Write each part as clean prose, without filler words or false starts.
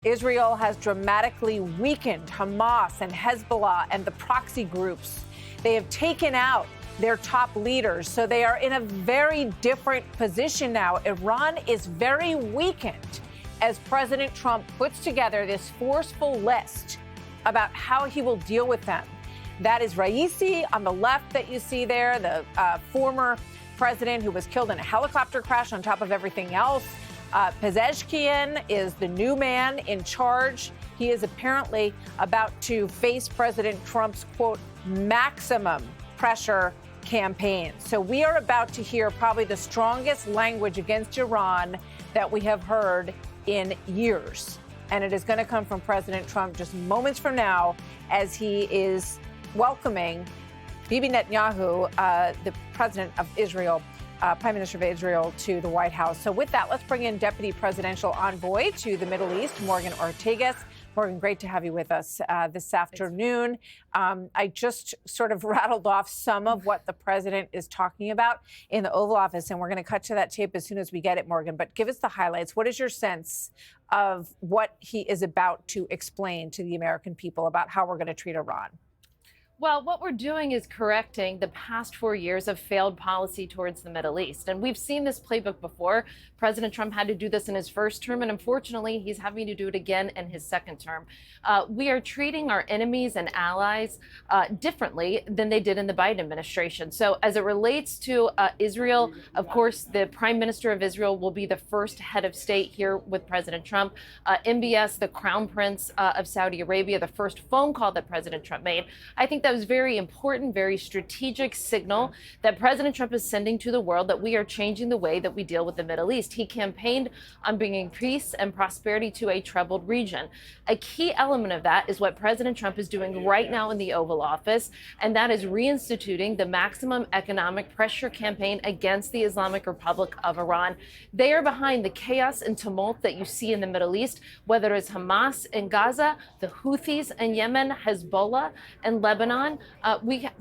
Israel has dramatically weakened Hamas and Hezbollah and the proxy groups. They have taken out their top leaders, so they are in a very different position now. Iran is very weakened as President Trump puts together this forceful list about how he will deal with them. That is Raisi on the left that you see there, the former president who was killed in a helicopter crash on top of everything else. Pezeshkian is the new man in charge. He is apparently about to face President Trump's, quote, maximum pressure campaign. So we are about to hear probably the strongest language against Iran that we have heard in years. And it is going to come from President Trump just moments from now as he is welcoming Bibi Netanyahu, the president of Israel, Prime Minister of Israel, to the White House. So with that, let's bring in Deputy Presidential Envoy to the Middle East, Morgan Ortagus. Morgan, great to have you with us this afternoon. I just sort of rattled off some of what the president is talking about in the Oval Office, and we're going to cut to that tape as soon as we get it, Morgan. But give us the highlights. What is your sense of what he is about to explain to the American people about how we're going to treat Iran? Well, what we're doing is correcting the past 4 years of failed policy towards the Middle East. And we've seen this playbook before. President Trump had to do this in his first term, and unfortunately, he's having to do it again in his second term. We are treating our enemies and allies differently than they did in the Biden administration. So as it relates to Israel, of course, the Prime Minister of Israel will be the first head of state here with President Trump. MBS, the Crown Prince of Saudi Arabia, the first phone call that President Trump made. I think that was very important, very strategic signal that President Trump is sending to the world that we are changing the way that we deal with the Middle East. He campaigned on bringing peace and prosperity to a troubled region. A key element of that is what President Trump is doing right now in the Oval Office, and that is reinstituting the maximum economic pressure campaign against the Islamic Republic of Iran. They are behind the chaos and tumult that you see in the Middle East, whether it's Hamas in Gaza, the Houthis in Yemen, Hezbollah and Lebanon.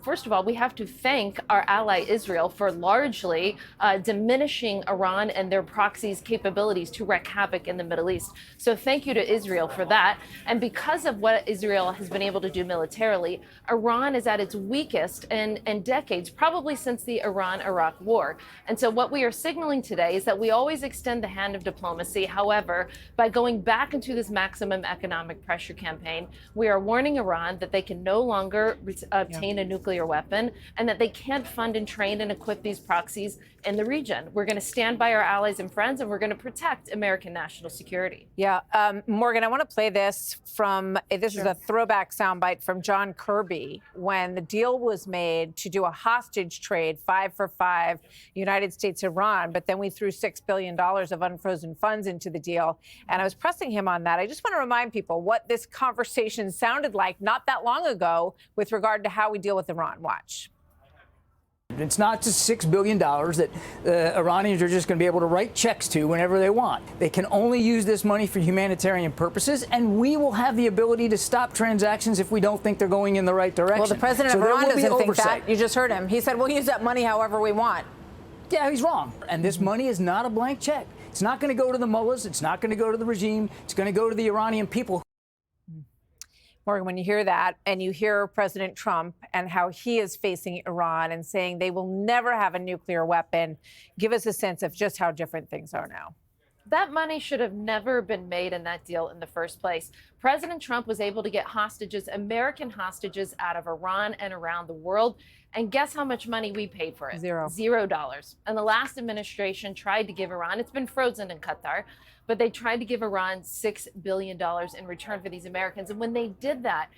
First of all, we have to thank our ally Israel for largely diminishing Iran and their proxies' capabilities to wreak havoc in the Middle East. So thank you to Israel for that. And because of what Israel has been able to do militarily, Iran is at its weakest in decades, probably since the Iran-Iraq war. And so what we are signaling today is that we always extend the hand of diplomacy. However, by going back into this maximum economic pressure campaign, we are warning Iran that they can no longer obtain a nuclear weapon and that they can't fund and train and equip these proxies in the region. We're going to stand by our allies and friends, and we're going to protect American national security. Yeah. Morgan, I want to play this from, this is a throwback soundbite from John Kirby when the deal was made to do a hostage trade, 5 for 5, United States, Iran, but then we threw $6 billion of unfrozen funds into the deal. And I was pressing him on that. I just want to remind people what this conversation sounded like not that long ago with regard to how we deal with Iran. Watch. It's not just $6 billion that Iranians are just going to be able to write checks to whenever they want. They can only use this money for humanitarian purposes, and we will have the ability to stop transactions if we don't think they're going in the right direction. Well, the president of Iran doesn't think that. You just heard him. He said, we'll use that money however we want. Yeah, he's wrong. And this money is not a blank check. It's not going to go to the mullahs. It's not going to go to the regime. It's going to go to the Iranian people. Morgan, when you hear that and you hear President Trump and how he is facing Iran and saying they will never have a nuclear weapon, give us a sense of just how different things are now. That money should have never been made in that deal in the first place. President Trump was able to get hostages, American hostages, out of Iran and around the world. And guess how much money we paid for it? $0. And the last administration tried to give Iran, it's been frozen in Qatar, but they tried to give Iran $6 billion in return for these Americans. And when they did that,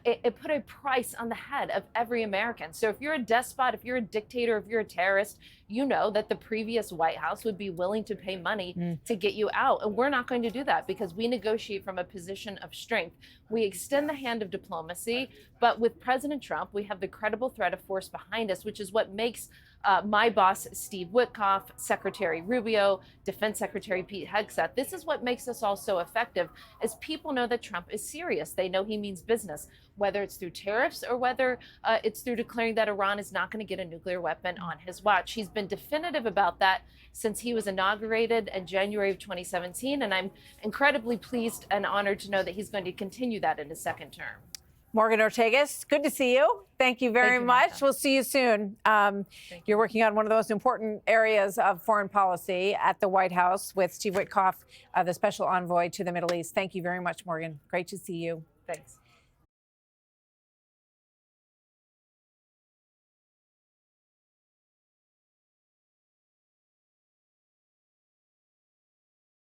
it put a price on the head of every American. So if you're a despot, if you're a dictator, if you're a terrorist, you know that the previous White House would be willing to pay money to get you out. And we're not going to do that because we negotiate from a position of strength. We extend the hand of diplomacy, but with President Trump, we have the credible threat of force behind us, which is what makes my boss, Steve Witkoff, Secretary Rubio, Defense Secretary Pete Hegseth. This is what makes us all so effective, as people know that Trump is serious. They know he means business, whether it's through tariffs or whether it's through declaring that Iran is not going to get a nuclear weapon on his watch. He's been definitive about that since he was inaugurated in January of 2017, and I'm incredibly pleased and honored to know that he's going to continue that in his second term. Morgan Ortagus, good to see you. Thank you very much. Martha. We'll see you soon. You're working on one of the most important areas of foreign policy at the White House with Steve Witkoff, the special envoy to the Middle East. Thank you very much, Morgan. Great to see you. Thanks.